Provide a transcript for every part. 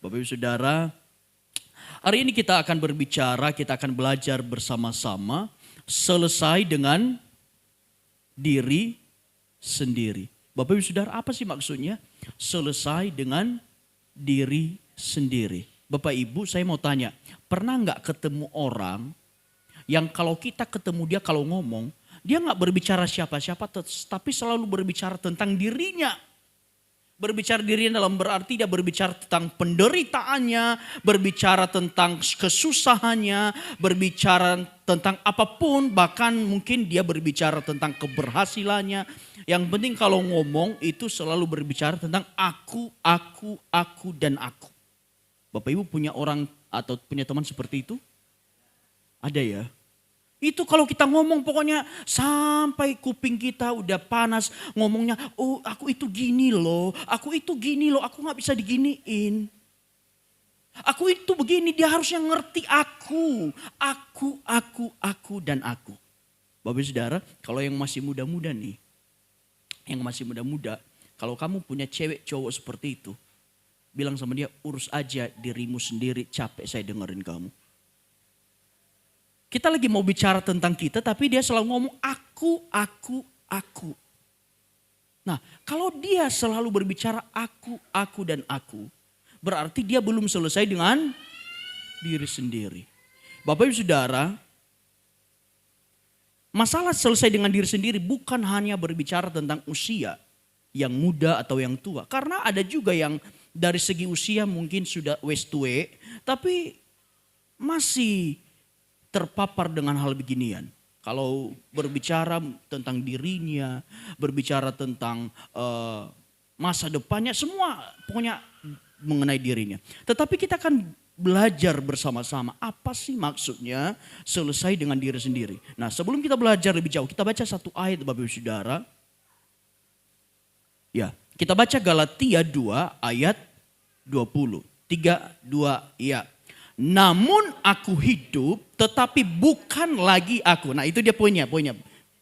Bapak Ibu Saudara, hari ini kita akan berbicara, kita akan belajar bersama-sama selesai dengan diri sendiri. Bapak Ibu Saudara, apa sih maksudnya selesai dengan diri sendiri? Bapak Ibu, saya mau tanya, pernah nggak ketemu orang yang kalau kita ketemu dia kalau ngomong, dia nggak berbicara siapa-siapa, tapi selalu berbicara tentang dirinya. Berbicara dirinya dalam berarti dia berbicara tentang penderitaannya, berbicara tentang kesusahannya, berbicara tentang apapun, bahkan mungkin dia berbicara tentang keberhasilannya. Yang penting kalau ngomong itu selalu berbicara tentang aku, dan aku. Bapak Ibu punya orang atau punya teman seperti itu? Ada ya? Itu kalau kita ngomong pokoknya sampai kuping kita udah panas ngomongnya, oh aku itu gini loh, aku gak bisa diginiin. Aku itu begini, dia harusnya ngerti aku, dan aku. Bapak Saudara, kalau yang masih muda-muda nih, kalau kamu punya cewek cowok seperti itu, bilang sama dia, urus aja dirimu sendiri, capek saya dengerin kamu. Kita lagi mau bicara tentang kita, tapi dia selalu ngomong aku. Nah, kalau dia selalu berbicara aku, dan aku, berarti dia belum selesai dengan diri sendiri. Bapak Ibu Saudara, masalah selesai dengan diri sendiri bukan hanya berbicara tentang usia, yang muda atau yang tua. Karena ada juga yang dari segi usia mungkin sudah wes tue, tapi masih terpapar dengan hal beginian. Kalau berbicara tentang dirinya, berbicara tentang masa depannya, semua pokoknya mengenai dirinya. Tetapi kita akan belajar bersama-sama apa sih maksudnya selesai dengan diri sendiri. Nah, sebelum kita belajar lebih jauh, kita baca satu ayat Bapak Ibu Saudara. Ya, kita baca Galatia 2 ayat 20. 3, 2, ya. Namun aku hidup tetapi bukan lagi aku. Nah itu dia poinnya.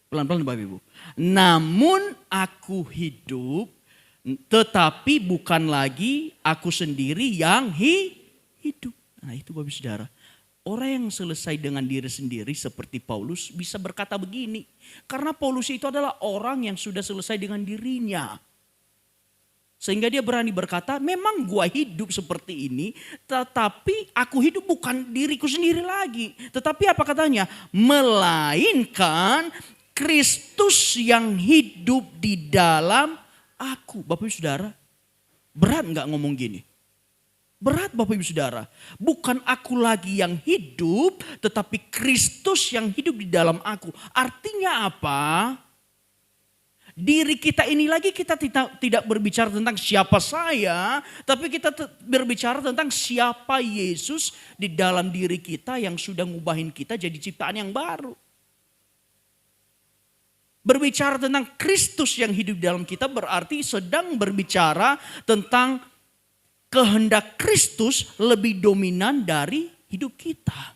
Pelan-pelan Bapak Ibu. Namun aku hidup tetapi bukan lagi aku sendiri yang hidup. Nah itu Bapak Ibu Saudara. Orang yang selesai dengan diri sendiri seperti Paulus bisa berkata begini. Karena Paulus itu adalah orang yang sudah selesai dengan dirinya. Sehingga dia berani berkata, memang gua hidup seperti ini, tetapi aku hidup bukan diriku sendiri lagi. Tetapi apa katanya? Melainkan Kristus yang hidup di dalam aku. Bapak Ibu Saudara, berat gak ngomong gini? Berat Bapak Ibu Saudara. Bukan aku lagi yang hidup, tetapi Kristus yang hidup di dalam aku. Artinya apa? Diri kita ini lagi kita tidak berbicara tentang siapa saya, tapi kita berbicara tentang siapa Yesus di dalam diri kita yang sudah ngubahin kita jadi ciptaan yang baru. Berbicara tentang Kristus yang hidup di dalam kita berarti sedang berbicara tentang kehendak Kristus lebih dominan dari hidup kita.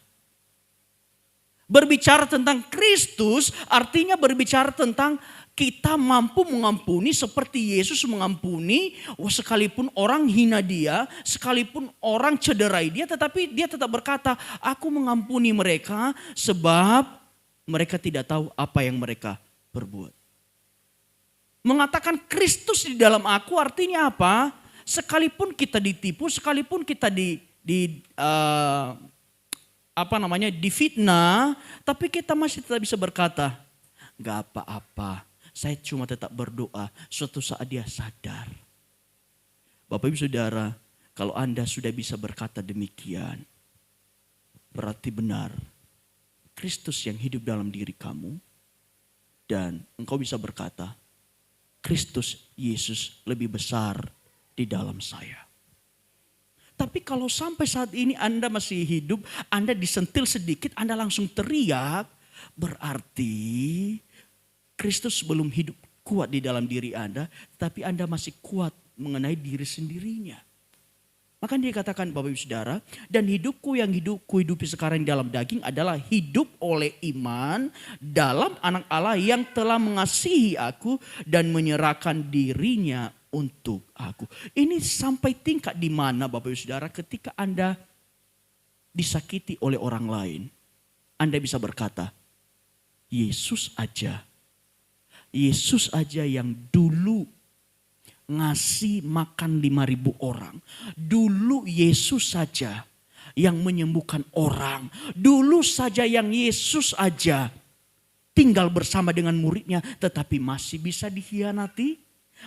Berbicara tentang Kristus artinya berbicara tentang kita mampu mengampuni seperti Yesus mengampuni, sekalipun orang hina dia, sekalipun orang cederai dia, tetapi dia tetap berkata, aku mengampuni mereka sebab mereka tidak tahu apa yang mereka perbuat. Mengatakan Kristus di dalam aku artinya apa? Sekalipun kita ditipu, sekalipun kita difitnah, tapi kita masih tetap bisa berkata, gak apa-apa. Saya cuma tetap berdoa, suatu saat dia sadar. Bapak Ibu Saudara, kalau Anda sudah bisa berkata demikian, berarti benar. Kristus yang hidup dalam diri kamu, dan engkau bisa berkata, Kristus Yesus lebih besar di dalam saya. Tapi kalau sampai saat ini Anda masih hidup, Anda disentil sedikit, Anda langsung teriak, berarti Kristus belum hidup kuat di dalam diri Anda, tapi Anda masih kuat mengenai diri sendirinya. Maka dikatakan Bapak Ibu Saudara, dan hidupku yang hidupi sekarang di dalam daging adalah hidup oleh iman dalam anak Allah yang telah mengasihi aku dan menyerahkan dirinya untuk aku. Ini sampai tingkat di mana Bapak Ibu Saudara ketika Anda disakiti oleh orang lain. Anda bisa berkata, Yesus aja yang dulu ngasih makan 5.000 orang. Dulu Yesus saja yang menyembuhkan orang. Dulu saja yang Yesus aja tinggal bersama dengan muridnya, tetapi masih bisa dikhianati,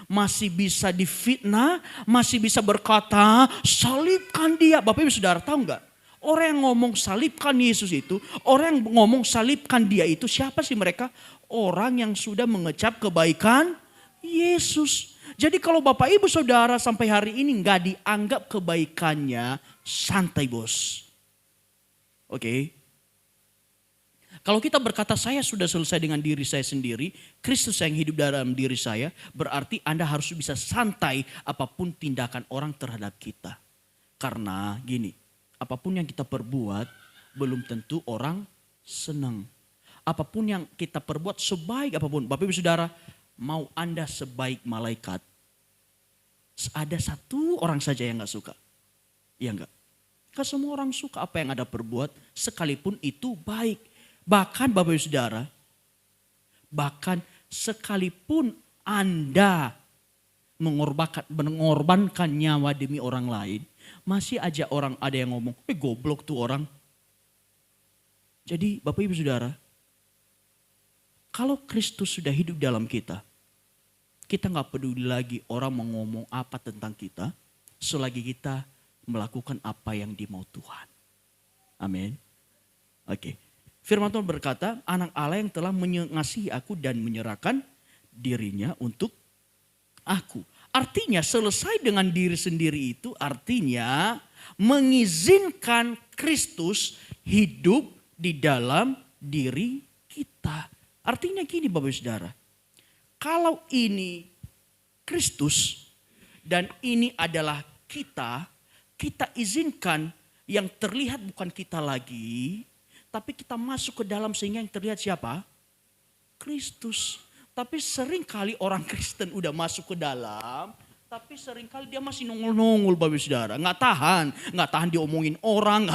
masih bisa difitnah, masih bisa berkata, salibkan dia. Bapak Ibu Saudara tahu nggak? Orang yang ngomong salibkan Yesus itu, orang yang ngomong salibkan dia itu, siapa sih mereka? Orang yang sudah mengecap kebaikan Yesus. Jadi kalau Bapak Ibu Saudara sampai hari ini nggak dianggap kebaikannya, santai bos. Oke. Kalau kita berkata saya sudah selesai dengan diri saya sendiri, Kristus yang hidup dalam diri saya, berarti Anda harus bisa santai apapun tindakan orang terhadap kita. Karena gini, apapun yang kita perbuat belum tentu orang senang. Apapun yang kita perbuat sebaik apapun, Bapak Ibu Saudara, mau Anda sebaik malaikat, ada satu orang saja yang gak suka. Iya enggak? Gak semua orang suka apa yang Anda perbuat, sekalipun itu baik. Bahkan Bapak Ibu Saudara, bahkan sekalipun Anda mengorbankan nyawa demi orang lain, masih aja orang ada yang ngomong, goblok tuh orang. Jadi Bapak Ibu Saudara, kalau Kristus sudah hidup dalam kita gak peduli lagi orang mau ngomong apa tentang kita, selagi kita melakukan apa yang dimau Tuhan. Amin. Oke. Firman Tuhan berkata, anak Allah yang telah mengasihi aku dan menyerahkan dirinya untuk aku. Artinya selesai dengan diri sendiri itu artinya mengizinkan Kristus hidup di dalam diri kita. Artinya gini Bapak Ibu Saudara, kalau ini Kristus dan ini adalah kita izinkan yang terlihat bukan kita lagi, tapi kita masuk ke dalam sehingga yang terlihat siapa? Kristus. Tapi seringkali orang Kristen udah masuk ke dalam, tapi seringkali dia masih nongol-nongol Bapak Ibu Saudara. Nggak tahan diomongin orang,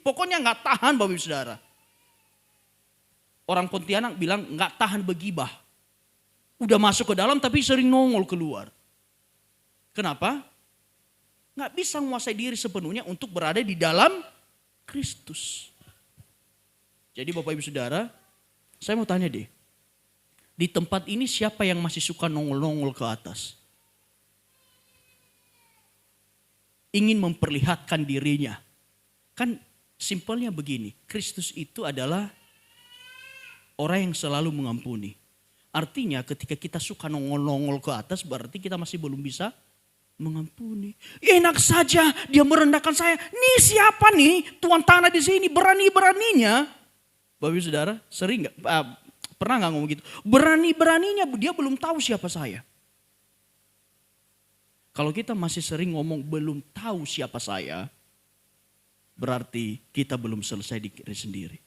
pokoknya nggak tahan Bapak Ibu Saudara. Orang Pontianak bilang nggak tahan begibah. Udah masuk ke dalam tapi sering nongol keluar. Kenapa? Nggak bisa menguasai diri sepenuhnya untuk berada di dalam Kristus. Jadi Bapak Ibu Saudara, saya mau tanya deh. Di tempat ini siapa yang masih suka nongol-nongol ke atas? Ingin memperlihatkan dirinya. Kan simpelnya begini, Kristus itu adalah orang yang selalu mengampuni. Artinya ketika kita suka nongol-nongol ke atas berarti kita masih belum bisa mengampuni. Enak saja dia merendahkan saya. Nih siapa nih tuan tanah di sini berani-beraninya. Bapak Ibu Saudara sering pernah gak ngomong gitu? Berani-beraninya dia belum tahu siapa saya. Kalau kita masih sering ngomong belum tahu siapa saya, berarti kita belum selesai di diri sendiri.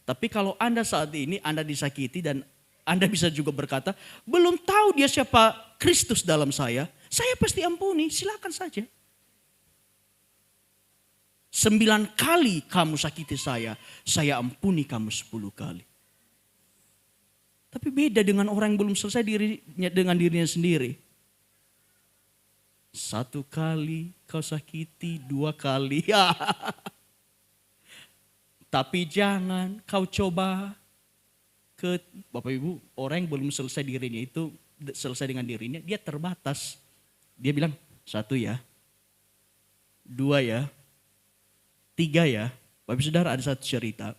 Tapi kalau Anda saat ini Anda disakiti dan Anda bisa juga berkata, belum tahu dia siapa Kristus dalam saya pasti ampuni, silakan saja. 9 kali kamu sakiti saya ampuni kamu 10 kali. Tapi beda dengan orang yang belum selesai dengan dirinya sendiri. 1 kali kau sakiti, 2 kali. Tapi jangan kau coba ke Bapak Ibu, orang yang belum selesai dengan dirinya, dia terbatas. Dia bilang 1 ya, 2 ya, 3 ya. Bapak Ibu Saudara, ada satu cerita.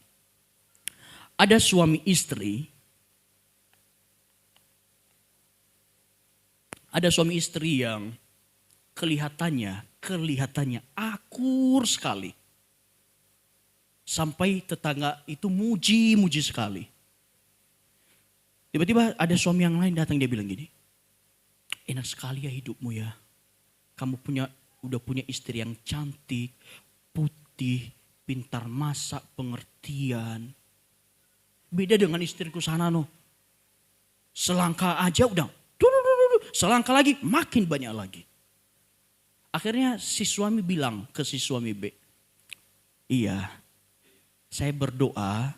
Ada suami istri. Ada suami istri yang kelihatannya akur sekali. Sampai tetangga itu muji sekali. Tiba-tiba ada suami yang lain datang, dia bilang gini, enak sekali ya hidupmu ya. Kamu udah punya istri yang cantik, putih, pintar masak, pengertian. Beda dengan istriku sana no. Selangkah aja udah selangkah lagi, makin banyak lagi. Akhirnya si suami bilang ke si suami B, iya, saya berdoa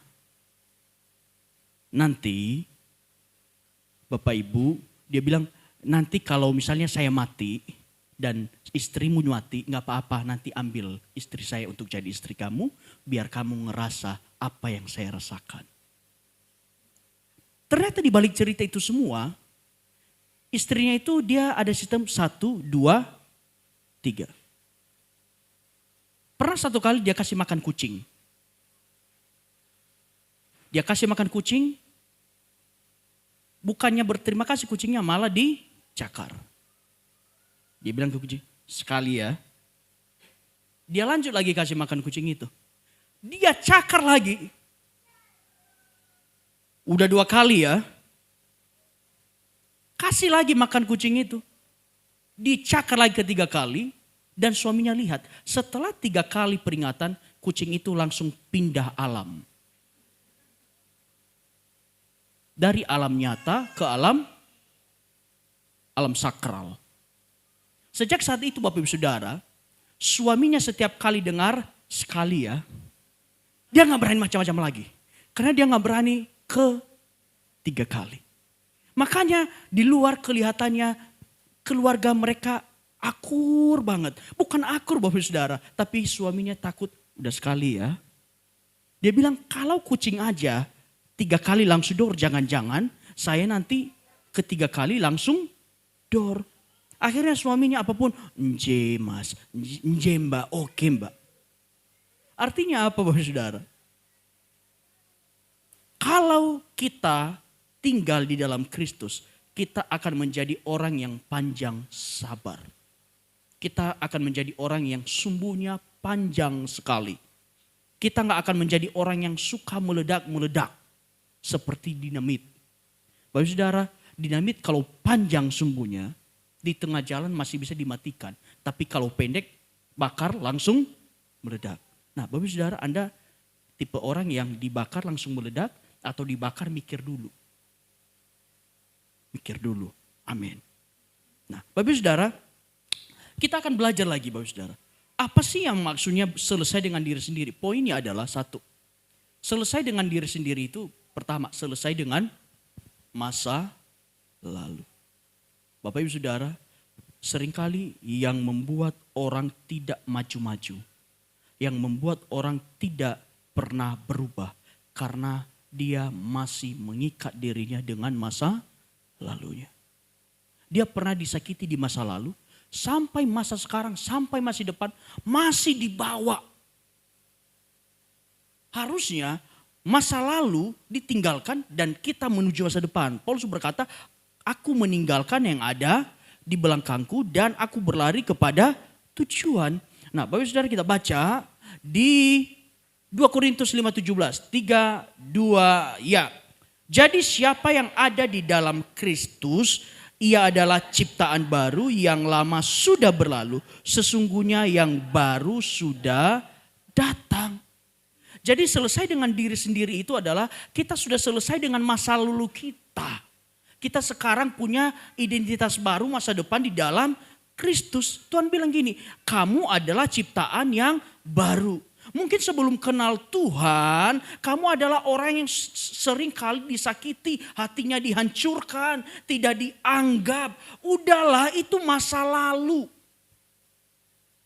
nanti Bapak Ibu, dia bilang nanti kalau misalnya saya mati dan istrimu mati, gak apa-apa, nanti ambil istri saya untuk jadi istri kamu, biar kamu ngerasa apa yang saya rasakan. Ternyata di balik cerita itu semua, istrinya itu dia ada sistem 1, 2, 3. Pernah satu kali dia kasih makan kucing. Dia kasih makan kucing, bukannya berterima kasih kucingnya malah dicakar. Dia bilang ke kucing, sekali ya. Dia lanjut lagi kasih makan kucing itu. Dia cakar lagi. Udah 2 kali ya. Kasih lagi makan kucing itu. Dicakar lagi ketiga kali. Dan suaminya lihat, setelah 3 kali peringatan, kucing itu langsung pindah alam. Dari alam nyata ke alam sakral. Sejak saat itu Bapak Ibu Saudara, suaminya setiap kali dengar, sekali ya, dia gak berani macam-macam lagi. Karena dia gak berani ke 3 kali. Makanya di luar kelihatannya keluarga mereka akur banget. Bukan akur Bapak Ibu Saudara, tapi suaminya takut, udah sekali ya. Dia bilang kalau kucing aja 3 kali langsung dor, jangan-jangan saya nanti ke 3 kali langsung dor. Akhirnya suaminya apapun, nje mas, nje mbak, oke mbak. Artinya apa Bapak Ibu Saudara? Kalau kita tinggal di dalam Kristus, kita akan menjadi orang yang panjang sabar. Kita akan menjadi orang yang sumbunya panjang sekali. Kita gak akan menjadi orang yang suka meledak-meledak. Seperti dinamit. Bapak Ibu Saudara, dinamit kalau panjang sumbunya, di tengah jalan masih bisa dimatikan. Tapi kalau pendek, bakar langsung meledak. Nah Bapak Ibu Saudara, Anda tipe orang yang dibakar langsung meledak, atau dibakar mikir dulu. Mikir dulu. Amin. Nah Bapak Ibu Saudara, kita akan belajar lagi Bapak Ibu Saudara. Apa sih yang maksudnya selesai dengan diri sendiri? Poinnya adalah 1. Selesai dengan diri sendiri itu pertama, selesai dengan masa lalu. Bapak Ibu Saudara, seringkali yang membuat orang tidak maju-maju, yang membuat orang tidak pernah berubah, karena dia masih mengikat dirinya dengan masa lalunya. Dia pernah disakiti di masa lalu, sampai masa sekarang, sampai masih depan, masih dibawa. Harusnya masa lalu ditinggalkan dan kita menuju masa depan. Paulus berkata, aku meninggalkan yang ada di belakangku dan aku berlari kepada tujuan. Nah Bapak Saudara, kita baca di 2 Korintus 5:17, 3, 2, ya. Jadi siapa yang ada di dalam Kristus, ia adalah ciptaan baru, yang lama sudah berlalu, sesungguhnya yang baru sudah datang. Jadi selesai dengan diri sendiri itu adalah kita sudah selesai dengan masa lalu kita. Kita sekarang punya identitas baru, masa depan di dalam Kristus. Tuhan bilang gini, kamu adalah ciptaan yang baru. Mungkin sebelum kenal Tuhan, kamu adalah orang yang sering kali disakiti, hatinya dihancurkan, tidak dianggap. Udahlah, itu masa lalu.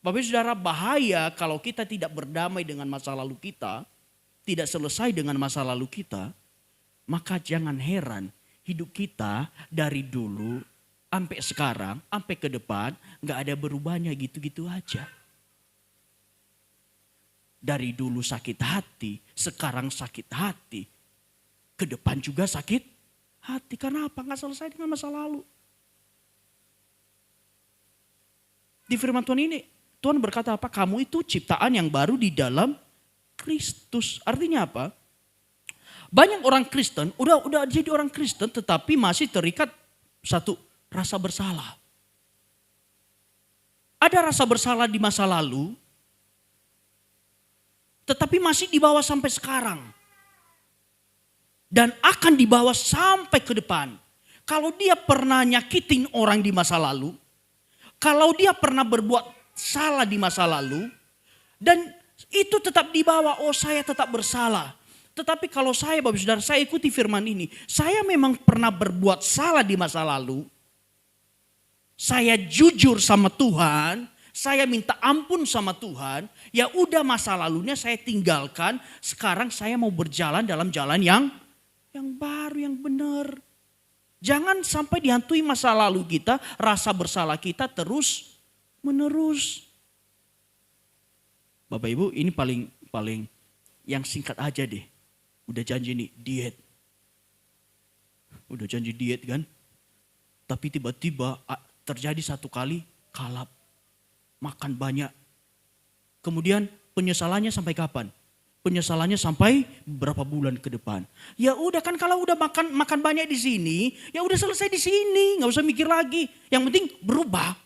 Bapak Saudara, bahaya kalau kita tidak berdamai dengan masa lalu kita, tidak selesai dengan masa lalu kita, maka jangan heran hidup kita dari dulu sampai sekarang, sampai ke depan, gak ada berubahnya gitu-gitu aja. Dari dulu sakit hati, sekarang sakit hati. Ke depan juga sakit hati. Karena apa? Gak selesai dengan masa lalu. Di firman Tuhan ini, Tuhan berkata apa? Kamu itu ciptaan yang baru di dalam Kristus. Artinya apa? Banyak orang Kristen, udah jadi orang Kristen tetapi masih terikat satu, rasa bersalah. Ada rasa bersalah di masa lalu, tetapi masih dibawa sampai sekarang. Dan akan dibawa sampai ke depan. Kalau dia pernah nyakitin orang di masa lalu, kalau dia pernah berbuat salah di masa lalu, dan itu tetap dibawa, oh saya tetap bersalah. Tetapi kalau saya, Bapak Saudara, saya ikuti firman ini, saya memang pernah berbuat salah di masa lalu, saya jujur sama Tuhan, saya minta ampun sama Tuhan, ya udah masa lalunya saya tinggalkan, sekarang saya mau berjalan dalam jalan yang baru, yang benar. Jangan sampai dihantui masa lalu kita, rasa bersalah kita terus menerus. Bapak Ibu, ini paling yang singkat aja deh. Udah janji nih diet. Udah janji diet kan. Tapi tiba-tiba terjadi satu kali kalap. Makan banyak. Kemudian penyesalannya sampai kapan? Penyesalannya sampai beberapa bulan ke depan. Ya udah kan, kalau udah makan banyak di sini, ya udah selesai di sini, nggak usah mikir lagi. Yang penting berubah.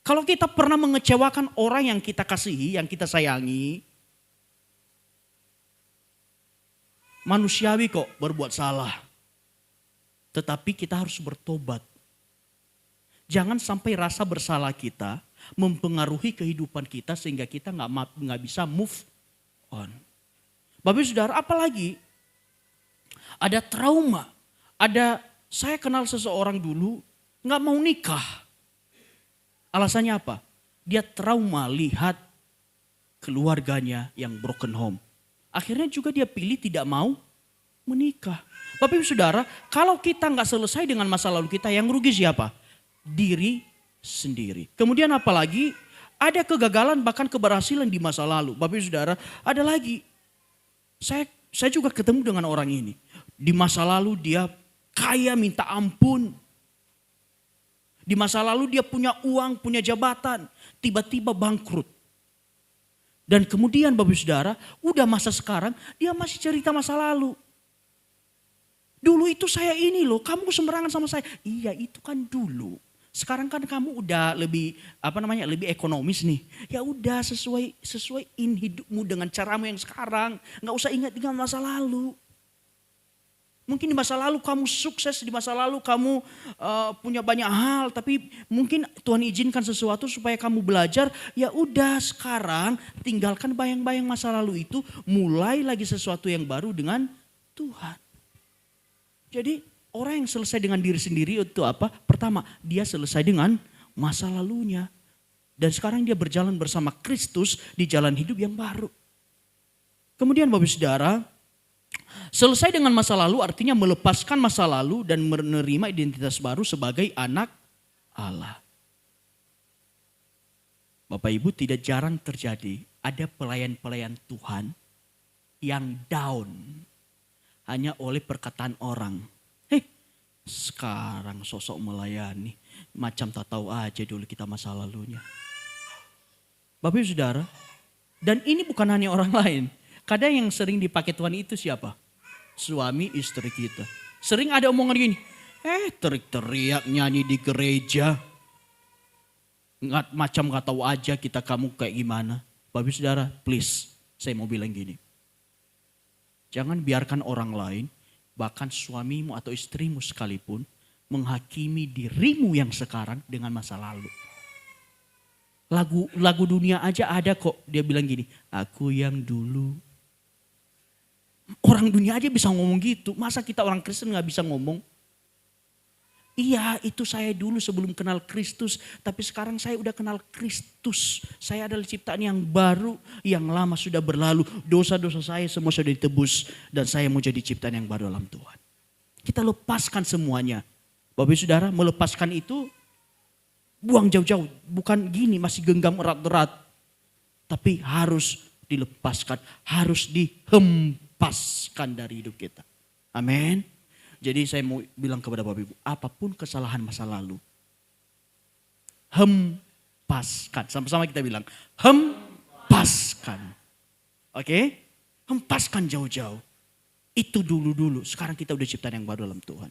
Kalau kita pernah mengecewakan orang yang kita kasihi, yang kita sayangi, manusiawi kok berbuat salah. Tetapi kita harus bertobat. Jangan sampai rasa bersalah kita mempengaruhi kehidupan kita sehingga kita nggak bisa move on. Bapak Saudara, apalagi ada trauma. Saya kenal seseorang dulu nggak mau nikah. Alasannya apa? Dia trauma lihat keluarganya yang broken home. Akhirnya juga dia pilih tidak mau menikah. Bapak Ibu Saudara, kalau kita nggak selesai dengan masa lalu kita, yang rugi siapa? Diri sendiri. Kemudian apalagi ada kegagalan bahkan keberhasilan di masa lalu. Bapak Ibu Saudara, ada lagi. Saya juga ketemu dengan orang ini. Di masa lalu dia kaya minta ampun. Di masa lalu dia punya uang, punya jabatan. Tiba-tiba bangkrut. Dan kemudian Bapak Ibu Saudara, udah masa sekarang dia masih cerita masa lalu. Dulu itu saya ini loh, kamu sembarangan sama saya. Iya, itu kan dulu. Sekarang kan kamu udah lebih lebih ekonomis nih. Ya udah sesuaiin hidupmu dengan caramu yang sekarang. Nggak usah ingat dengan masa lalu. Mungkin di masa lalu kamu sukses, di masa lalu kamu punya banyak hal, tapi mungkin Tuhan izinkan sesuatu supaya kamu belajar. Ya udah sekarang tinggalkan bayang-bayang masa lalu itu, mulai lagi sesuatu yang baru dengan Tuhan. Jadi orang yang selesai dengan diri sendiri itu apa? Pertama, dia selesai dengan masa lalunya. Dan sekarang dia berjalan bersama Kristus di jalan hidup yang baru. Kemudian Bapak Saudara, selesai dengan masa lalu artinya melepaskan masa lalu dan menerima identitas baru sebagai anak Allah. Bapak Ibu, tidak jarang terjadi ada pelayan-pelayan Tuhan yang down hanya oleh perkataan orang. Sekarang sosok melayani, macam tak tahu aja dulu kita masa lalunya. Bapak Ibu Saudara, dan ini bukan hanya orang lain. Kadang yang sering dipakai Tuhan itu siapa? Suami istri kita. Sering ada omongan gini, teriak-teriak nyanyi di gereja. Macam gak tahu aja kamu kayak gimana. Bapak Ibu Saudara, please, saya mau bilang gini. Jangan biarkan orang lain, bahkan suamimu atau istrimu sekalipun, menghakimi dirimu yang sekarang dengan masa lalu. Lagu dunia aja ada kok, dia bilang gini, aku yang dulu. Orang dunia aja bisa ngomong gitu, masa kita orang Kristen gak bisa ngomong? Iya, itu saya dulu sebelum kenal Kristus, tapi sekarang saya udah kenal Kristus. Saya adalah ciptaan yang baru, yang lama sudah berlalu. Dosa-dosa saya semua sudah ditebus dan saya mau jadi ciptaan yang baru dalam Tuhan. Kita lepaskan semuanya. Bapak Saudara, melepaskan itu buang jauh-jauh, bukan gini masih genggam erat-erat. Tapi harus dilepaskan, harus dihempaskan dari hidup kita. Amin. Jadi saya mau bilang kepada Bapak Ibu, apapun kesalahan masa lalu, hempaskan. Sama-sama kita bilang, hempaskan. Oke? Hempaskan jauh-jauh. Itu dulu-dulu, sekarang kita udah ciptaan yang baru dalam Tuhan.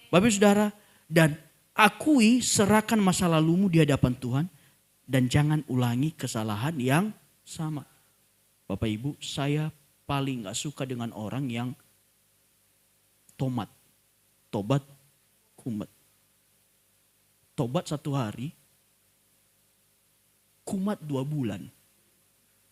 Bapak Ibu Saudara, dan akui, serahkan masa lalumu di hadapan Tuhan, dan jangan ulangi kesalahan yang sama. Bapak Ibu, saya paling gak suka dengan orang yang tomat. Tobat, kumat. Tobat 1 hari, kumat 2 bulan.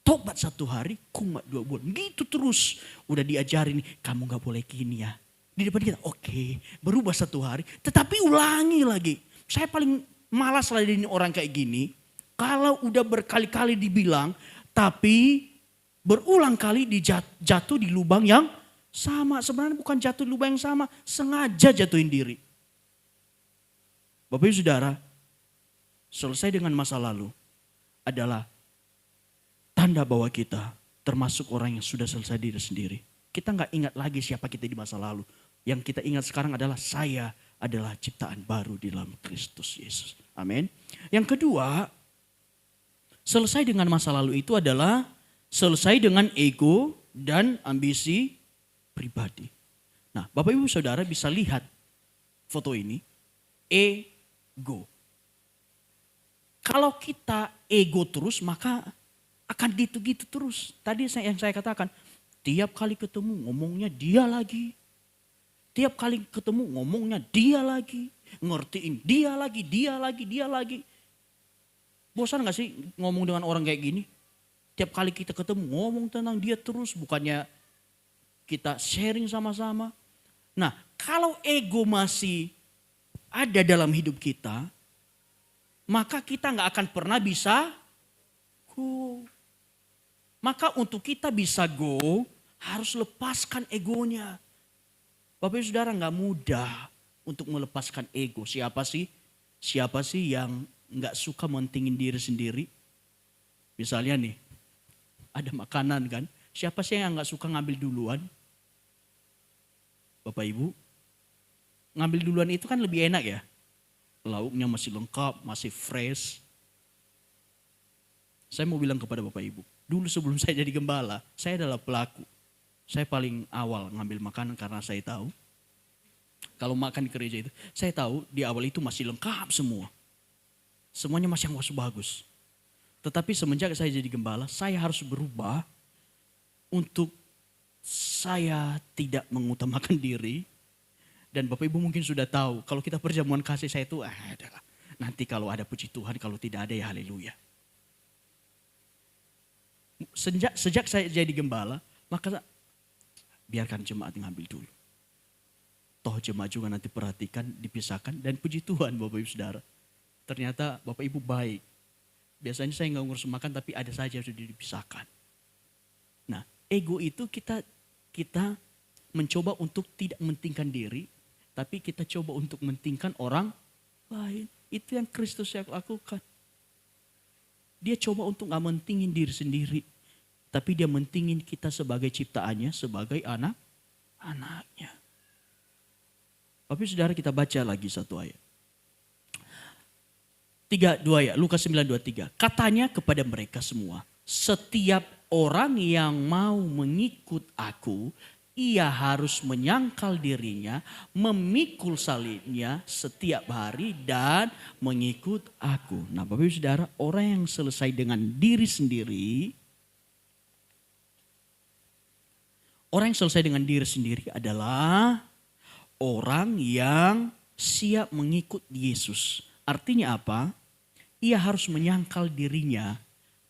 Tobat 1 hari, kumat 2 bulan. Gitu terus. Udah diajarin, kamu gak boleh gini ya. Di depan kita, oke, berubah 1 hari. Tetapi ulangi lagi. Saya paling malas ladenin orang kayak gini. Kalau udah berkali-kali dibilang, tapi berulang kali jatuh di lubang yang sama. Sebenarnya bukan jatuh di lubang yang sama, sengaja jatuhin diri. Bapak Ibu Saudara, selesai dengan masa lalu adalah tanda bahwa kita termasuk orang yang sudah selesai diri sendiri. Kita gak ingat lagi siapa kita di masa lalu. Yang kita ingat sekarang adalah saya adalah ciptaan baru di dalam Kristus Yesus. Amin. Yang kedua, selesai dengan masa lalu itu adalah selesai dengan ego dan ambisi pribadi. Nah, Bapak Ibu Saudara bisa lihat foto ini. Ego. Kalau kita ego terus maka akan gitu-gitu terus. Tadi yang saya katakan, tiap kali ketemu ngomongnya dia lagi. Tiap kali ketemu ngomongnya dia lagi. Ngertiin dia lagi, dia lagi, dia lagi. Bosan gak sih ngomong dengan orang kayak gini? Tiap kali kita ketemu ngomong tentang dia terus, bukannya kita sharing sama-sama. Nah, kalau ego masih ada dalam hidup kita, maka kita gak akan pernah bisa go. Maka untuk kita bisa go, harus lepaskan egonya. Bapak Ibu Saudara, gak mudah untuk melepaskan ego. Siapa sih? Siapa sih yang gak suka mentingin diri sendiri? Misalnya nih, ada makanan kan. Siapa sih yang gak suka ngambil duluan? Bapak Ibu, ngambil duluan itu kan lebih enak ya. Lauknya masih lengkap, masih fresh. Saya mau bilang kepada Bapak Ibu, dulu sebelum saya jadi gembala, saya adalah pelaku. Saya paling awal ngambil makanan karena saya tahu, kalau makan di gereja itu, saya tahu di awal itu masih lengkap semua. Semuanya masih bagus. Tetapi semenjak saya jadi gembala, saya harus berubah untuk saya tidak mengutamakan diri. Dan Bapak Ibu mungkin sudah tahu, kalau kita perjamuan kasih saya itu, adalah nanti kalau ada puji Tuhan, kalau tidak ada ya haleluya. Sejak saya jadi gembala, maka biarkan jemaat ngambil dulu. Toh jemaat juga nanti perhatikan, dipisahkan, dan puji Tuhan Bapak Ibu Saudara. Ternyata Bapak Ibu baik. Biasanya saya nggak ngurus makan, tapi ada saja yang sudah dipisahkan. Nah, ego itu kita mencoba untuk tidak mementingkan diri, tapi kita coba untuk mementingkan orang lain. Itu yang Kristus yang lakukan. Dia coba untuk gak mentingin diri sendiri, tapi dia mentingin kita sebagai ciptaannya, sebagai anak-anaknya. Tapi saudara, kita baca lagi satu ayat. 2 ayat, Lukas 9:23. Katanya kepada mereka semua, setiap orang yang mau mengikut aku, ia harus menyangkal dirinya, memikul salibnya setiap hari dan mengikut aku. Nah Bapak Ibu Saudara, orang yang selesai dengan diri sendiri, adalah orang yang siap mengikut Yesus. Artinya apa? Ia harus menyangkal dirinya,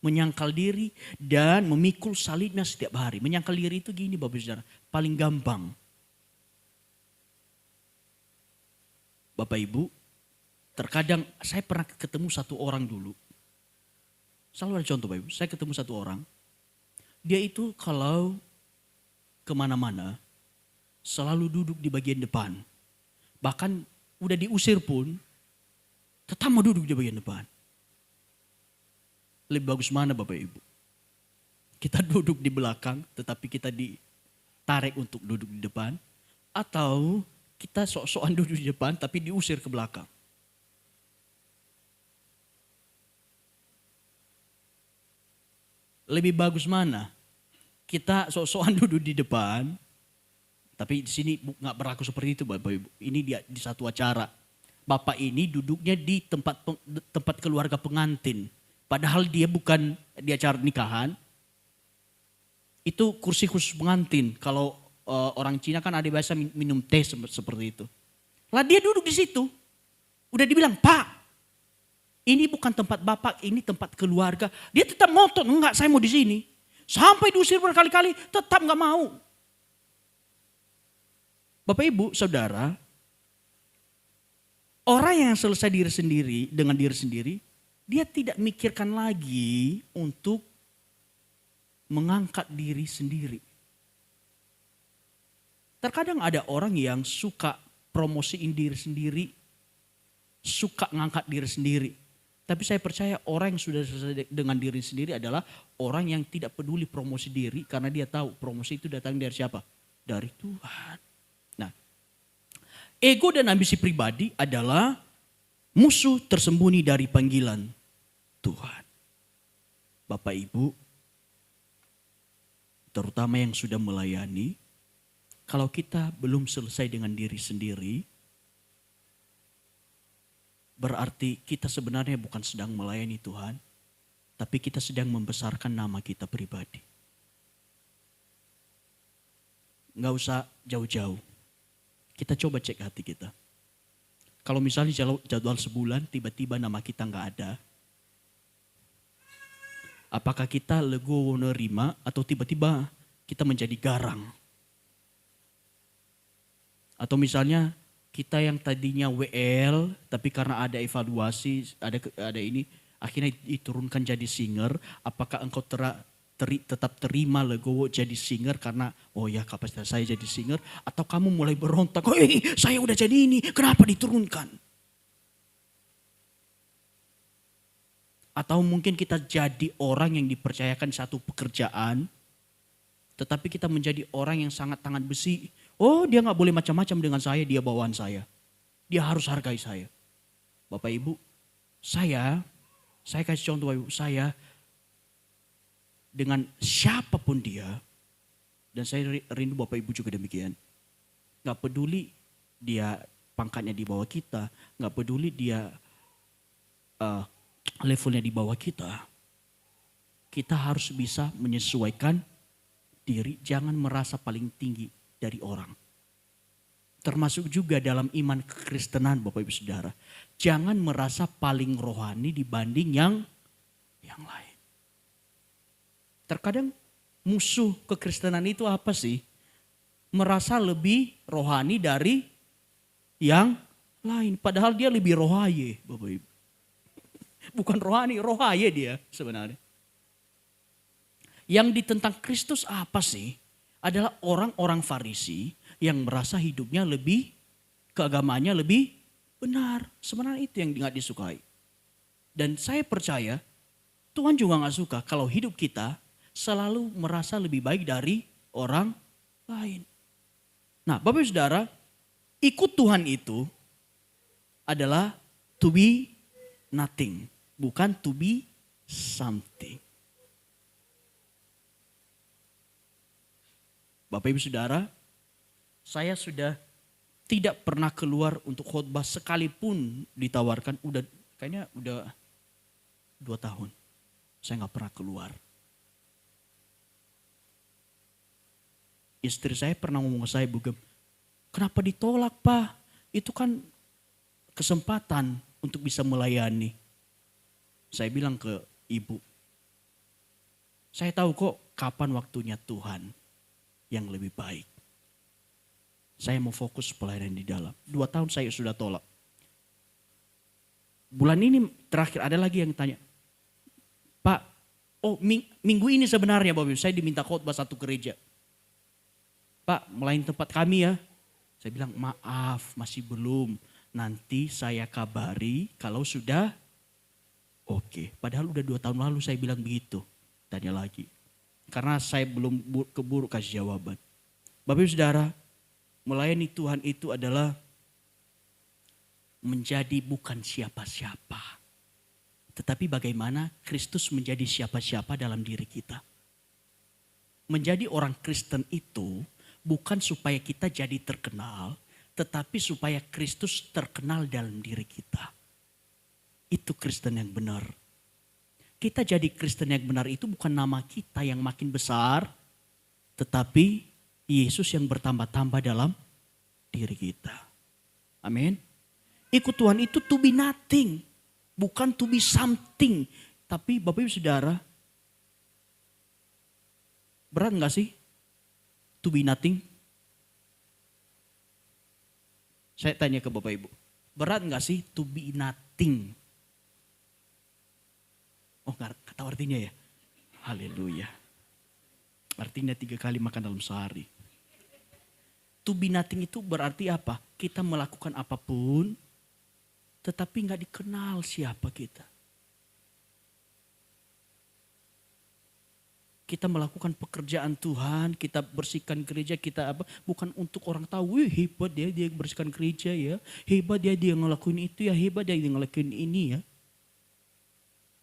menyangkal diri dan memikul salibnya setiap hari. Menyangkal diri itu gini Bapak Ibu Saudara, paling gampang. Bapak Ibu, terkadang saya pernah ketemu satu orang dulu. Selalu ada contoh Bapak Ibu, saya ketemu satu orang. Dia itu kalau kemana-mana selalu duduk di bagian depan. Bahkan udah diusir pun tetap mau duduk di bagian depan. Lebih bagus mana Bapak Ibu? Kita duduk di belakang tetapi kita ditarik untuk duduk di depan. Atau kita sok-sokan duduk di depan tapi diusir ke belakang. Lebih bagus mana? Kita sok-sokan duduk di depan. Tapi di sini gak berlaku seperti itu Bapak Ibu. Ini di satu acara. Bapak ini duduknya di tempat keluarga pengantin. Padahal dia bukan di acara nikahan. Itu kursi khusus pengantin. Kalau orang Cina kan ada biasa minum teh seperti itu. Lah dia duduk di situ. Udah dibilang, Pak, ini bukan tempat Bapak, ini tempat keluarga. Dia tetap ngotot, enggak saya mau di sini. Sampai diusir berkali-kali, tetap enggak mau. Bapak Ibu, Saudara, orang yang selesai diri sendiri dengan diri sendiri, dia tidak mikirkan lagi untuk mengangkat diri sendiri. Terkadang ada orang yang suka promosiin diri sendiri, suka ngangkat diri sendiri. Tapi saya percaya orang yang sudah selesai dengan diri sendiri adalah orang yang tidak peduli promosi diri karena dia tahu promosi itu datang dari siapa? Dari Tuhan. Nah, ego dan ambisi pribadi adalah musuh tersembunyi dari panggilan Tuhan. Bapak Ibu, terutama yang sudah melayani, kalau kita belum selesai dengan diri sendiri, berarti kita sebenarnya bukan sedang melayani Tuhan, tapi kita sedang membesarkan nama kita pribadi. Nggak usah jauh-jauh. Kita coba cek hati kita. Kalau misalnya jadwal sebulan, tiba-tiba nama kita nggak ada. Apakah kita legowo nerima atau tiba-tiba kita menjadi garang? Atau misalnya kita yang tadinya WL, tapi karena ada evaluasi, ada ini, akhirnya diturunkan jadi singer. Apakah engkau tetap terima legowo jadi singer karena, oh ya kapasitas saya jadi singer. Atau kamu mulai berontak, oh saya udah jadi ini, kenapa diturunkan? Atau mungkin kita jadi orang yang dipercayakan satu pekerjaan, tetapi kita menjadi orang yang sangat tangan besi. Oh dia gak boleh macam-macam dengan saya, dia bawaan saya. Dia harus hargai saya. Bapak Ibu, saya kasih contoh Bapak Ibu, saya dengan siapapun dia, dan saya rindu Bapak Ibu juga demikian. Gak peduli dia pangkatnya di bawah kita, gak peduli dia levelnya di bawah kita. Kita harus bisa menyesuaikan diri, jangan merasa paling tinggi dari orang. Termasuk juga dalam iman kekristenan Bapak Ibu Saudara. Jangan merasa paling rohani dibanding yang lain. Terkadang musuh kekristenan itu apa sih? Merasa lebih rohani dari yang lain. Padahal dia lebih rohaye Bapak Ibu. Bukan rohani, rohaye dia sebenarnya. Yang ditentang Kristus apa sih? Adalah orang-orang Farisi yang merasa hidupnya keagamaannya lebih benar. Sebenarnya itu yang nggak disukai. Dan saya percaya Tuhan juga nggak suka kalau hidup kita selalu merasa lebih baik dari orang lain. Nah Bapak Ibu Saudara, ikut Tuhan itu adalah to be nothing, bukan to be something. Bapak Ibu Saudara, saya sudah tidak pernah keluar untuk khotbah sekalipun ditawarkan. Kayaknya udah 2 tahun. Saya gak pernah keluar. Istri saya pernah ngomong ke saya, Bugem, kenapa ditolak Pak? Itu kan kesempatan untuk bisa melayani. Saya bilang ke ibu, saya tahu kok kapan waktunya Tuhan yang lebih baik. Saya mau fokus pelayanan di dalam. 2 tahun saya sudah tolak. Bulan ini terakhir ada lagi yang tanya, Pak, minggu ini sebenarnya Bapak Ibu, saya diminta khotbah satu gereja. Pak, melayani tempat kami ya. Saya bilang maaf masih belum. Nanti saya kabari kalau sudah oke. Padahal udah 2 tahun lalu saya bilang begitu. Tanya lagi. Karena saya belum keburu kasih jawaban. Bapak Ibu Saudara, melayani Tuhan itu adalah menjadi bukan siapa-siapa. Tetapi bagaimana Kristus menjadi siapa-siapa dalam diri kita. Menjadi orang Kristen itu bukan supaya kita jadi terkenal, tetapi supaya Kristus terkenal dalam diri kita. Itu Kristen yang benar. Kita jadi Kristen yang benar itu bukan nama kita yang makin besar, tetapi Yesus yang bertambah-tambah dalam diri kita. Amin. Ikut Tuhan itu to be nothing. Bukan to be something. Tapi Bapak Ibu Saudara, berat gak sih to be nothing? Saya tanya ke Bapak Ibu, berat gak sih to be nothing? Oh gak tahu artinya ya? Haleluya. Artinya 3 kali makan dalam sehari. To be nothing itu berarti apa? Kita melakukan apapun, tetapi gak dikenal siapa kita. Kita melakukan pekerjaan Tuhan, kita bersihkan gereja, kita apa? Bukan untuk orang tahu, wih hebat dia bersihkan gereja ya. Hebat dia ngelakuin itu ya, hebat dia ngelakuin ini ya.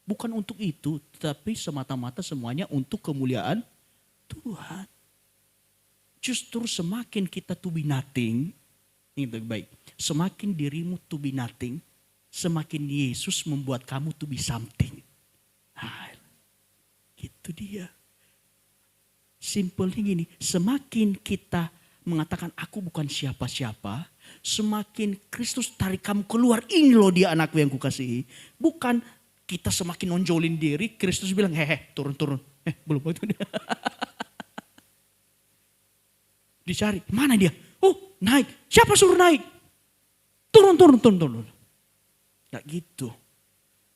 Bukan untuk itu, tetapi semata-mata semuanya untuk kemuliaan Tuhan. Justru semakin kita to be nothing, ini baik-baik. Semakin dirimu to be nothing, semakin Yesus membuat kamu to be something. Nah, gitu dia. Simpelnya gini, semakin kita mengatakan aku bukan siapa-siapa, semakin Kristus tarik kamu keluar, ini loh dia anakku yang kukasihi. Bukan kita semakin nonjolin diri, Kristus bilang hehe turun-turun. Belum waktu dia. Dicari, mana dia? Oh naik, siapa suruh naik? Turun. Ya gitu.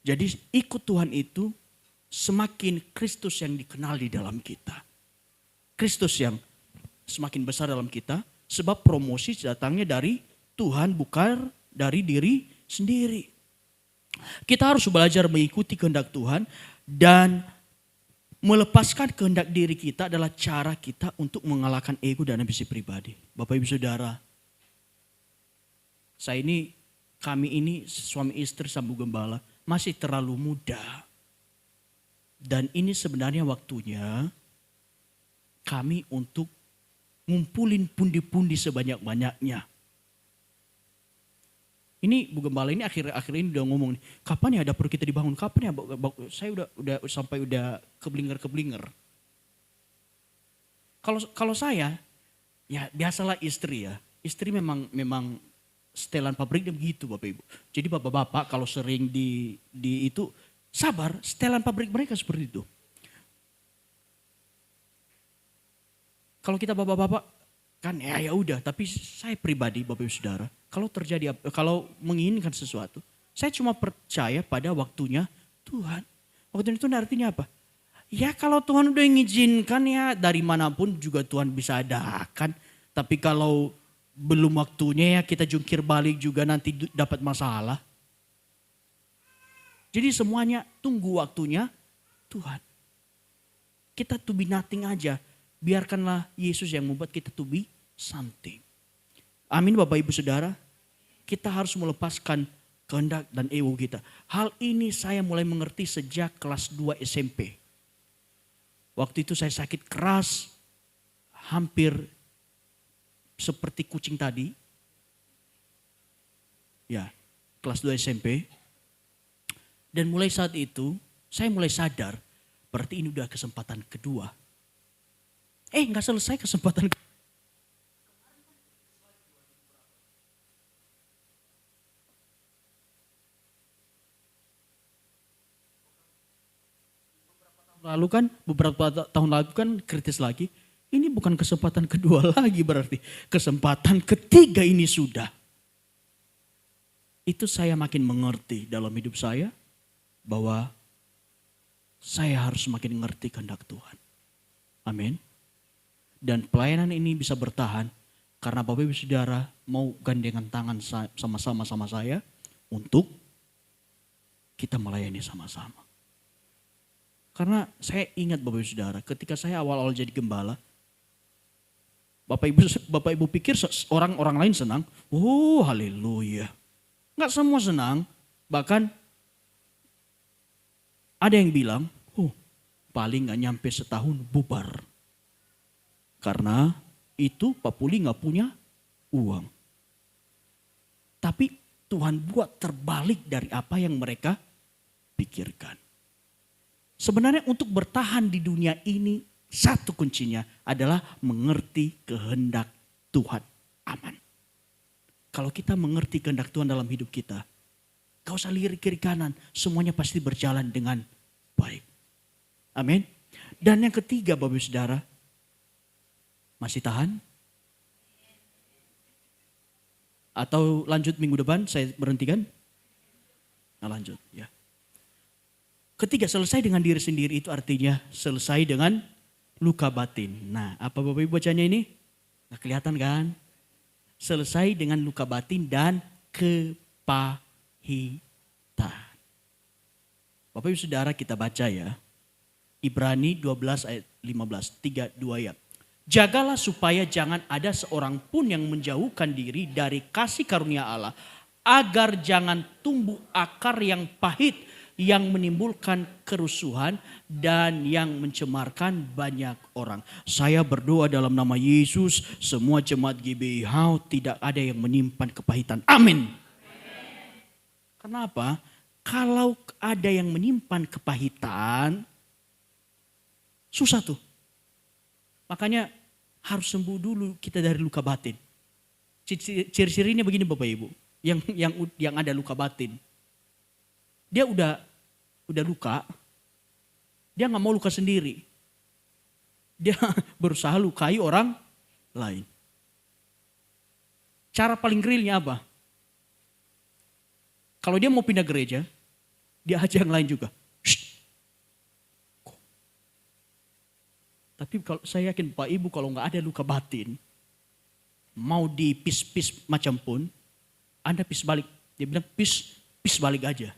Jadi ikut Tuhan itu semakin Kristus yang dikenal di dalam kita. Kristus yang semakin besar dalam kita, sebab promosi datangnya dari Tuhan bukan dari diri sendiri. Kita harus belajar mengikuti kehendak Tuhan dan melepaskan kehendak diri kita adalah cara kita untuk mengalahkan ego dan ambisi pribadi. Bapak Ibu Saudara, kami ini suami istri Sambu Gembala masih terlalu muda. Dan ini sebenarnya waktunya kami untuk ngumpulin pundi-pundi sebanyak-banyaknya. Ini Bu Gembala ini akhir-akhir ini udah ngomong, kapan ya dapur kita dibangun? Kapan ya? Saya udah keblinger. Kalau saya, ya biasalah istri ya. Istri memang setelan pabriknya begitu Bapak Ibu. Jadi bapak-bapak kalau sering di itu sabar, setelan pabrik mereka seperti itu. Kalau kita bapak-bapak kan ya udah, tapi saya pribadi Bapak Ibu Saudara, kalau menginginkan sesuatu, saya cuma percaya pada waktunya Tuhan. Waktunya itu artinya apa? Ya kalau Tuhan udah mengizinkan ya dari manapun juga Tuhan bisa adakan. Tapi kalau belum waktunya ya kita jungkir balik juga nanti dapat masalah. Jadi semuanya tunggu waktunya Tuhan. Kita to be nothing aja. Biarkanlah Yesus yang membuat kita to be something. Amin Bapak Ibu Saudara. Kita harus melepaskan kehendak dan ego kita. Hal ini saya mulai mengerti sejak kelas 2 SMP. Waktu itu saya sakit keras. Hampir seperti kucing tadi. Ya, kelas 2 SMP. Dan mulai saat itu saya mulai sadar. Berarti ini udah kesempatan kedua. Nggak selesai kesempatan. Beberapa tahun lalu kan kritis lagi. Ini bukan kesempatan kedua lagi berarti. Kesempatan ketiga ini sudah. Itu saya makin mengerti dalam hidup saya. Bahwa saya harus makin mengerti kehendak Tuhan. Amin. Dan pelayanan ini bisa bertahan karena Bapak Ibu Saudara mau gandengan tangan sama-sama sama saya untuk kita melayani sama-sama. Karena saya ingat Bapak Ibu Saudara, ketika saya awal-awal jadi gembala, Bapak Ibu pikir orang lain senang, oh haleluya. Enggak semua senang, bahkan ada yang bilang, paling gak nyampe setahun bubar. Karena itu Pak Puli gak punya uang. Tapi Tuhan buat terbalik dari apa yang mereka pikirkan. Sebenarnya untuk bertahan di dunia ini Satu kuncinya adalah mengerti kehendak Tuhan. Aman. Kalau kita mengerti kehendak Tuhan dalam hidup kita, gak usah lirik kiri kanan, semuanya pasti berjalan dengan baik. Amin. Dan yang ketiga Bapak Ibu Saudara, masih tahan? Atau lanjut minggu depan saya berhentikan? Nah lanjut ya. Ketiga, selesai dengan diri sendiri itu artinya selesai dengan luka batin. Nah, apa Bapak Ibu bacanya ini? Nah, kelihatan kan? Selesai dengan luka batin dan kepahitan. Bapak Ibu Saudara kita baca ya. Ibrani 12 ayat 15, 3-2 ya. Jagalah supaya jangan ada seorang pun yang menjauhkan diri dari kasih karunia Allah. Agar jangan tumbuh akar yang pahit yang menimbulkan kerusuhan dan yang mencemarkan banyak orang. Saya berdoa dalam nama Yesus, semua jemaat GBI How tidak ada yang menyimpan kepahitan. Amin. Kenapa? Kalau ada yang menyimpan kepahitan, susah tuh. Makanya harus sembuh dulu kita dari luka batin. Ciri-cirinya begini Bapak Ibu, yang ada luka batin. Dia udah luka, dia gak mau luka sendiri. Dia berusaha lukai orang lain. Cara paling realnya apa? Kalau dia mau pindah gereja, dia ajak yang lain juga. Shh. Tapi kalau saya yakin Pak Ibu kalau gak ada luka batin, mau dipis-pis macam pun, Anda pis balik. Dia bilang pis balik aja.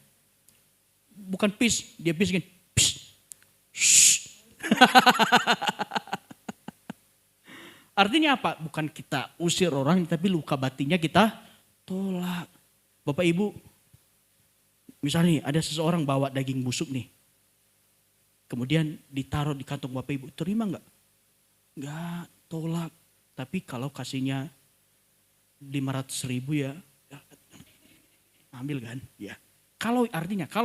Bukan pis, dia pis gini. Pis. Artinya apa? Bukan kita usir orang, tapi luka batinnya kita tolak. Bapak Ibu, misalnya nih ada seseorang bawa daging busuk nih. Kemudian ditaruh di kantong Bapak Ibu, terima enggak? Enggak, tolak. Tapi kalau kasihnya 500.000 ya, ambil kan? Ya. Kalau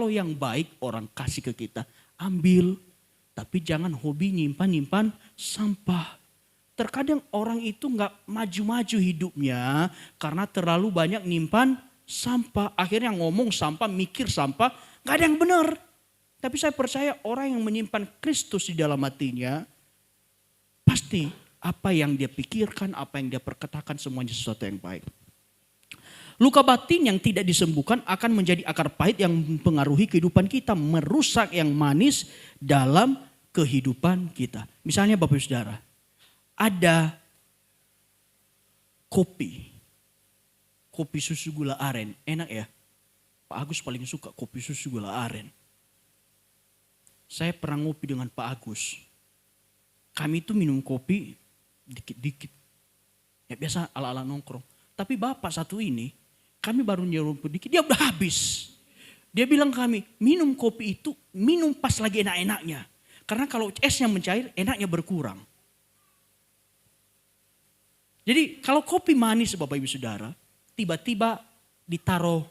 yang baik orang kasih ke kita, ambil. Tapi jangan hobi nyimpan sampah. Terkadang orang itu gak maju-maju hidupnya karena terlalu banyak nyimpan sampah. Akhirnya ngomong sampah, mikir sampah, gak ada yang benar. Tapi saya percaya orang yang menyimpan Kristus di dalam hatinya, pasti apa yang dia pikirkan, apa yang dia perkatakan semuanya sesuatu yang baik. Luka batin yang tidak disembuhkan akan menjadi akar pahit yang mempengaruhi kehidupan kita. Merusak yang manis dalam kehidupan kita. Misalnya Bapak Ibu Saudara, ada kopi susu gula aren. Enak ya? Pak Agus paling suka kopi susu gula aren. Saya pernah ngopi dengan Pak Agus. Kami itu minum kopi dikit-dikit. Ya biasa ala-ala nongkrong. Tapi Bapak satu ini, kami baru nyerum sedikit, dia udah habis. Dia bilang kami, minum kopi itu minum pas lagi enak-enaknya. Karena kalau esnya mencair, enaknya berkurang. Jadi kalau kopi manis Bapak Ibu Saudara, tiba-tiba ditaruh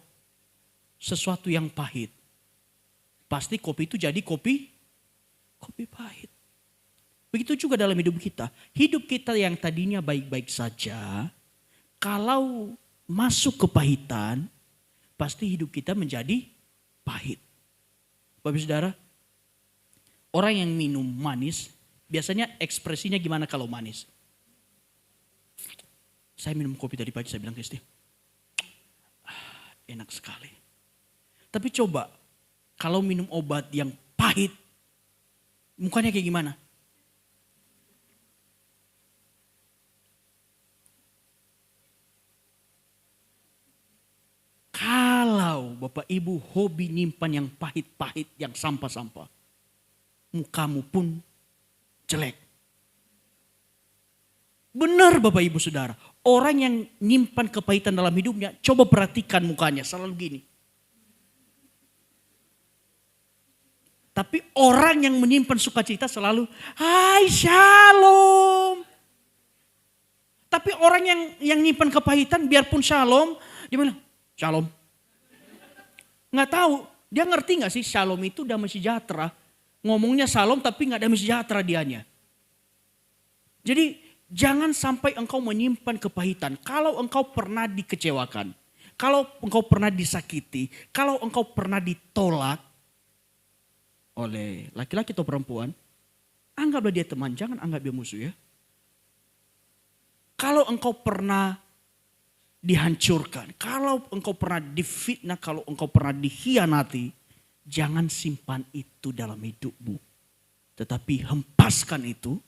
sesuatu yang pahit. Pasti kopi itu jadi kopi pahit. Begitu juga dalam hidup kita. Hidup kita yang tadinya baik-baik saja, kalau masuk kepahitan, pasti hidup kita menjadi pahit. Bapak Saudara, orang yang minum manis, biasanya ekspresinya gimana kalau manis? Saya minum kopi tadi pagi, saya bilang ke istri, enak sekali. Tapi coba, kalau minum obat yang pahit, mukanya kayak gimana? Kalau Bapak Ibu hobi nyimpan yang pahit-pahit, yang sampah-sampah, mukamu pun jelek. Benar Bapak Ibu Saudara, orang yang nyimpan kepahitan dalam hidupnya, coba perhatikan mukanya selalu gini. Tapi orang yang menyimpan sukacita selalu, hai shalom. Tapi orang yang nyimpan kepahitan biarpun shalom, dia bilang, shalom. Nggak tahu, dia ngerti nggak sih shalom itu damai sejahtera. Ngomongnya shalom tapi nggak damai sejahtera dianya. Jadi jangan sampai engkau menyimpan kepahitan. Kalau engkau pernah dikecewakan, kalau engkau pernah disakiti, kalau engkau pernah ditolak oleh laki-laki atau perempuan, anggaplah dia teman, jangan anggap dia musuh ya. Kalau engkau pernah dihancurkan, kalau engkau pernah difitnah, kalau engkau pernah dikhianati, jangan simpan itu dalam hidupmu. Tetapi hempaskan itu.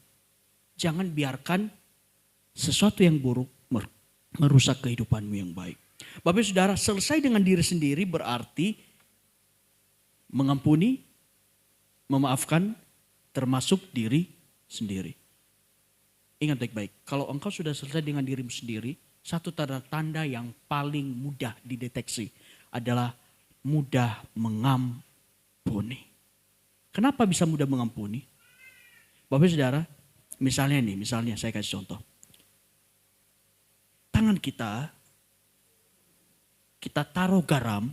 Jangan biarkan sesuatu yang buruk merusak kehidupanmu yang baik. Bapak Ibu Saudara, selesai dengan diri sendiri berarti mengampuni, memaafkan, termasuk diri sendiri. Ingat baik-baik, kalau engkau sudah selesai dengan dirimu sendiri, satu tanda-tanda yang paling mudah dideteksi adalah mudah mengampuni. Kenapa bisa mudah mengampuni? Bapak Ibu Saudara, misalnya saya kasih contoh. Tangan kita taruh garam,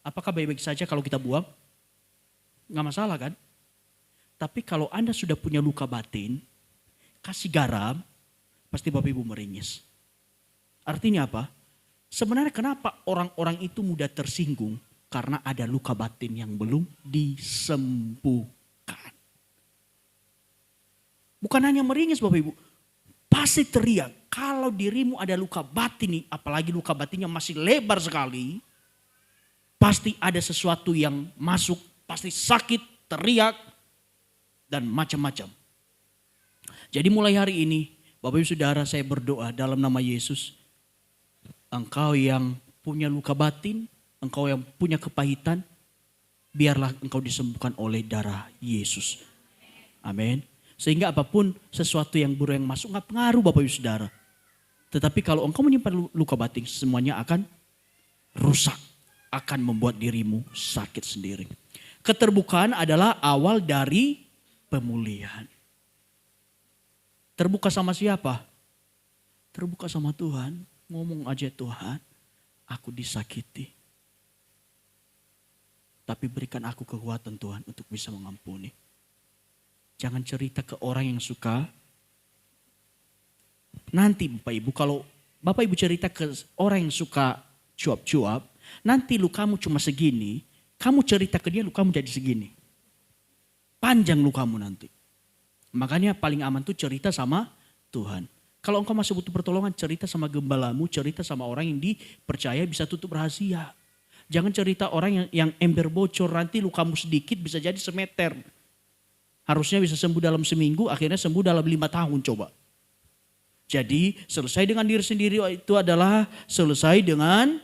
apakah baik-baik saja kalau kita buang? Nggak masalah kan? Tapi kalau Anda sudah punya luka batin, kasih garam, pasti Bapak Ibu meringis. Artinya apa? Sebenarnya kenapa orang-orang itu mudah tersinggung? Karena ada luka batin yang belum disembuhkan. Bukan hanya meringis Bapak Ibu, pasti teriak. Kalau dirimu ada luka batin nih, apalagi luka batinnya masih lebar sekali, pasti ada sesuatu yang masuk, pasti sakit, teriak, dan macam-macam. Jadi mulai hari ini, Bapak Ibu Saudara, saya berdoa dalam nama Yesus. Engkau yang punya luka batin, engkau yang punya kepahitan, biarlah engkau disembuhkan oleh darah Yesus. Amin. Sehingga apapun sesuatu yang buruk yang masuk gak pengaruh Bapak Ibu Saudara. Tetapi kalau engkau menyimpan luka batin, semuanya akan rusak. Akan membuat dirimu sakit sendiri. Keterbukaan adalah awal dari pemulihan. Terbuka sama siapa? Terbuka sama Tuhan. Ngomong aja, Tuhan, aku disakiti. Tapi berikan aku kekuatan Tuhan untuk bisa mengampuni. Jangan cerita ke orang yang suka. Nanti Bapak Ibu, kalau Bapak Ibu cerita ke orang yang suka cuap-cuap, nanti lukamu cuma segini, kamu cerita ke dia lukamu jadi segini. Panjang lukamu nanti. Makanya paling aman tuh cerita sama Tuhan. Kalau engkau masih butuh pertolongan, cerita sama gembalamu, cerita sama orang yang dipercaya bisa tutup rahasia. Jangan cerita orang yang ember bocor, nanti lukamu sedikit bisa jadi semeter. Harusnya bisa sembuh dalam seminggu, akhirnya sembuh dalam 5 tahun coba. Jadi selesai dengan diri sendiri itu adalah selesai dengan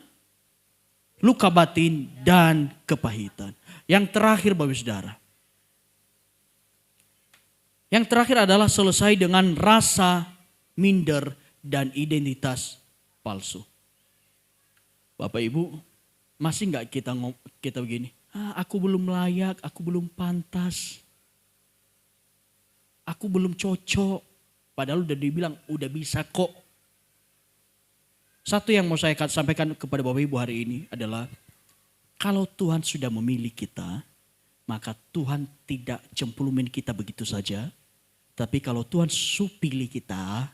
luka batin dan kepahitan. Yang terakhir Bapak Saudara. Yang terakhir adalah selesai dengan rasa minder dan identitas palsu. Bapak Ibu, masih enggak kita begini? Aku belum layak, aku belum pantas. Aku belum cocok. Padahal udah dibilang udah bisa kok. Satu yang mau saya sampaikan kepada Bapak Ibu hari ini adalah kalau Tuhan sudah memilih kita, maka Tuhan tidak cemplungin kita begitu saja. Tapi kalau Tuhan pilih kita,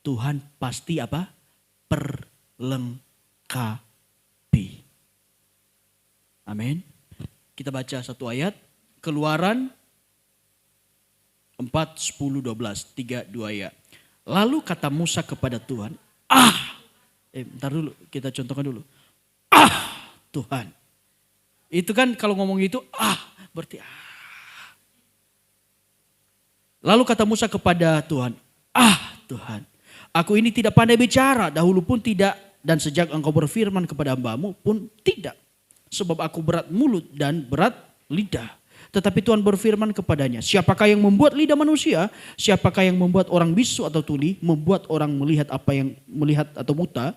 Tuhan pasti apa? Perlengkapi. Amin. Kita baca satu ayat, Keluaran 4, 10, 12, 3, 2 ya. Lalu kata Musa kepada Tuhan, bentar dulu, kita contohkan dulu. Tuhan. Itu kan kalau ngomong gitu, berarti Lalu kata Musa kepada Tuhan, Tuhan, aku ini tidak pandai bicara, dahulu pun tidak, dan sejak engkau berfirman kepada hamba-Mu pun tidak. Sebab aku berat mulut dan berat lidah. Tetapi Tuhan berfirman kepadanya, siapakah yang membuat lidah manusia? Siapakah yang membuat orang bisu atau tuli? Membuat orang melihat apa yang melihat atau buta?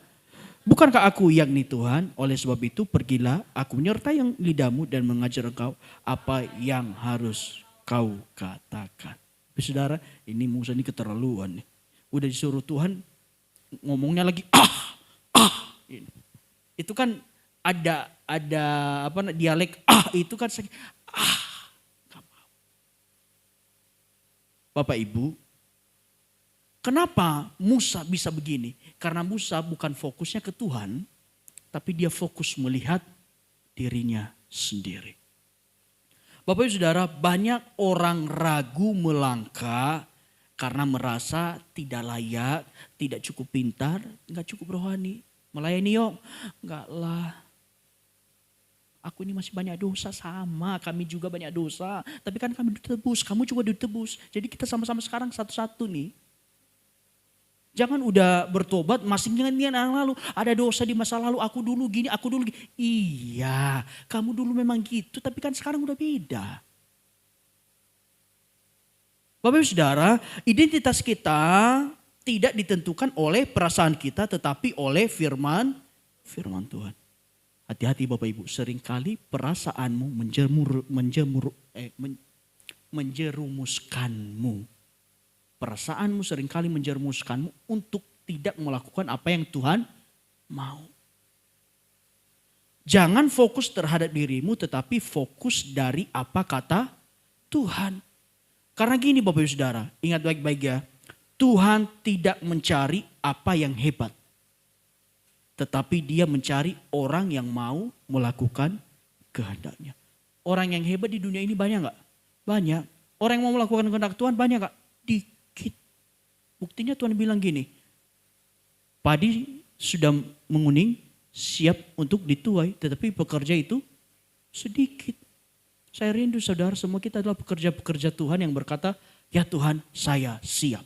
Bukankah aku yakni Tuhan? Oleh sebab itu pergilah, aku menyertai yang lidahmu dan mengajar engkau apa yang harus kau katakan. Saudara, ini Musa ini keterlaluan nih. Udah disuruh Tuhan ngomongnya lagi Itu kan ada dialek itu kan Bapak Ibu, Kenapa Musa bisa begini? Karena Musa bukan fokusnya ke Tuhan, tapi dia fokus melihat dirinya sendiri. Bapak Ibu Saudara, banyak orang ragu melangkah karena merasa tidak layak, tidak cukup pintar, nggak cukup rohani. Melayani yuk, enggak lah. Aku ini masih banyak dosa, sama kami juga banyak dosa. Tapi kan kami ditebus, kamu juga ditebus. Jadi kita sama-sama sekarang satu-satu nih. Jangan udah bertobat masih ingat-ingat yang lalu. Ada dosa di masa lalu, aku dulu gini, aku dulu gini. Iya, kamu dulu memang gitu, tapi kan sekarang udah beda. Bapak Ibu Saudara, identitas kita tidak ditentukan oleh perasaan kita, tetapi oleh firman Tuhan. Hati-hati Bapak Ibu, seringkali perasaanmu menjerumuskanmu. Perasaanmu seringkali menjerumuskanmu untuk tidak melakukan apa yang Tuhan mau. Jangan fokus terhadap dirimu, tetapi fokus dari apa kata Tuhan. Karena gini Bapak Ibu Saudara, ingat baik-baik ya. Tuhan tidak mencari apa yang hebat. Tetapi dia mencari orang yang mau melakukan kehendaknya. Orang yang hebat di dunia ini banyak gak? Banyak. Orang yang mau melakukan kehendak Tuhan banyak gak? Dikit. Buktinya Tuhan bilang gini. Padi sudah menguning, siap untuk dituai. Tetapi pekerja itu sedikit. Saya rindu saudara, semua kita adalah pekerja-pekerja Tuhan yang berkata, ya Tuhan saya siap.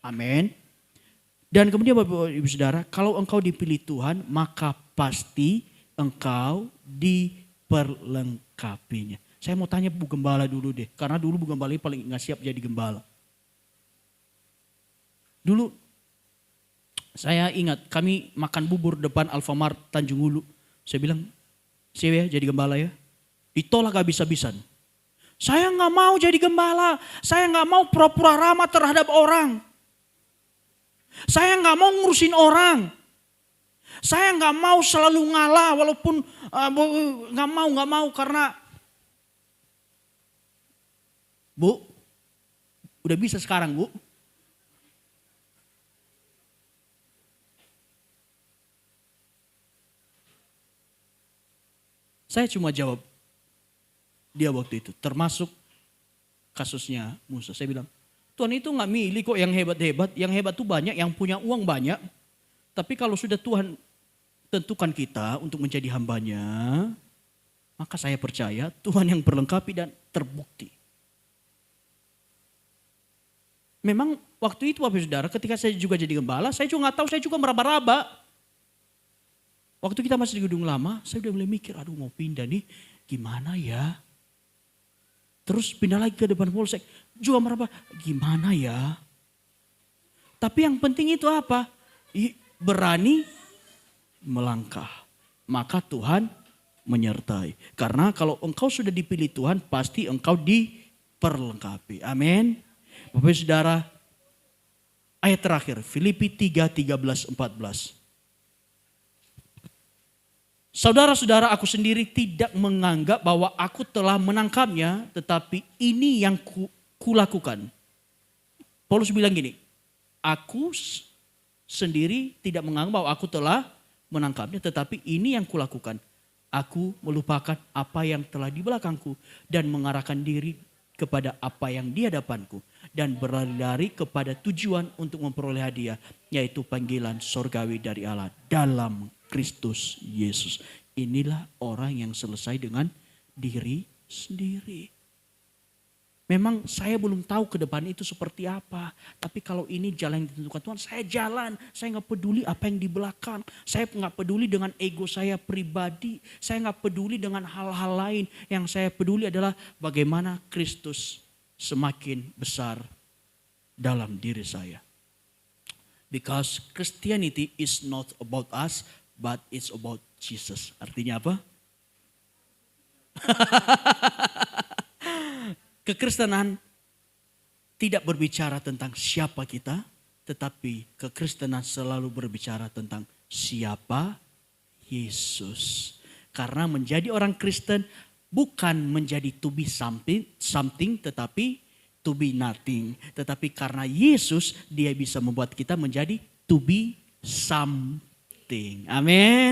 Amin. Dan kemudian Bapak Ibu Saudara, kalau engkau dipilih Tuhan, maka pasti engkau diperlengkapinya. Saya mau tanya Bu Gembala dulu deh, karena dulu Bu Gembala paling gak siap jadi gembala. Dulu saya ingat kami makan bubur depan Alfamart Tanjung Hulu. Saya bilang, siap ya jadi gembala ya. Ditolak habis-habisan. Saya gak mau jadi gembala, saya gak mau pura-pura ramah terhadap orang. Saya gak mau ngurusin orang. Saya gak mau selalu ngalah walaupun gak mau karena. Bu, udah bisa sekarang Bu. Saya cuma jawab dia waktu itu, termasuk kasusnya Musa. Saya bilang, Tuhan itu gak milih kok yang hebat-hebat. Yang hebat tuh banyak, yang punya uang banyak. Tapi kalau sudah Tuhan tentukan kita untuk menjadi hambanya, maka saya percaya Tuhan yang berlengkapi dan terbukti. Memang waktu itu Bapak Saudara, ketika saya juga jadi gembala, saya juga gak tahu, saya juga meraba-raba. Waktu kita masih di gedung lama, saya udah mulai mikir, aduh mau pindah nih, gimana ya? Terus pindah lagi ke depan polsek, juga meraba, gimana ya? Tapi yang penting itu apa? Berani melangkah. Maka Tuhan menyertai. Karena kalau engkau sudah dipilih Tuhan, pasti engkau diperlengkapi. Amin. Bapak Saudara, ayat terakhir, Filipi 3:13-14. Saudara-saudara, aku sendiri tidak menganggap bahwa aku telah menangkapnya, tetapi ini yang kulakukan. Paulus bilang gini, aku sendiri tidak menganggap bahwa aku telah menangkapnya, tetapi ini yang kulakukan. Aku melupakan apa yang telah di belakangku dan mengarahkan diri kepada apa yang di hadapanku. Dan berlari kepada tujuan untuk memperoleh hadiah, yaitu panggilan sorgawi dari Allah dalam Kristus Yesus. Inilah orang yang selesai dengan diri sendiri. Memang saya belum tahu ke depan itu seperti apa. Tapi kalau ini jalan yang ditentukan Tuhan, saya jalan. Saya gak peduli apa yang di belakang. Saya gak peduli dengan ego saya pribadi. Saya gak peduli dengan hal-hal lain. Yang saya peduli adalah bagaimana Kristus semakin besar dalam diri saya. Because Christianity is not about us, but it's about Jesus. Artinya apa? Kekristenan tidak berbicara tentang siapa kita, tetapi kekristenan selalu berbicara tentang siapa Yesus. Karena menjadi orang Kristen bukan menjadi to be something, tetapi to be nothing. Tetapi karena Yesus, dia bisa membuat kita menjadi to be something. Amin.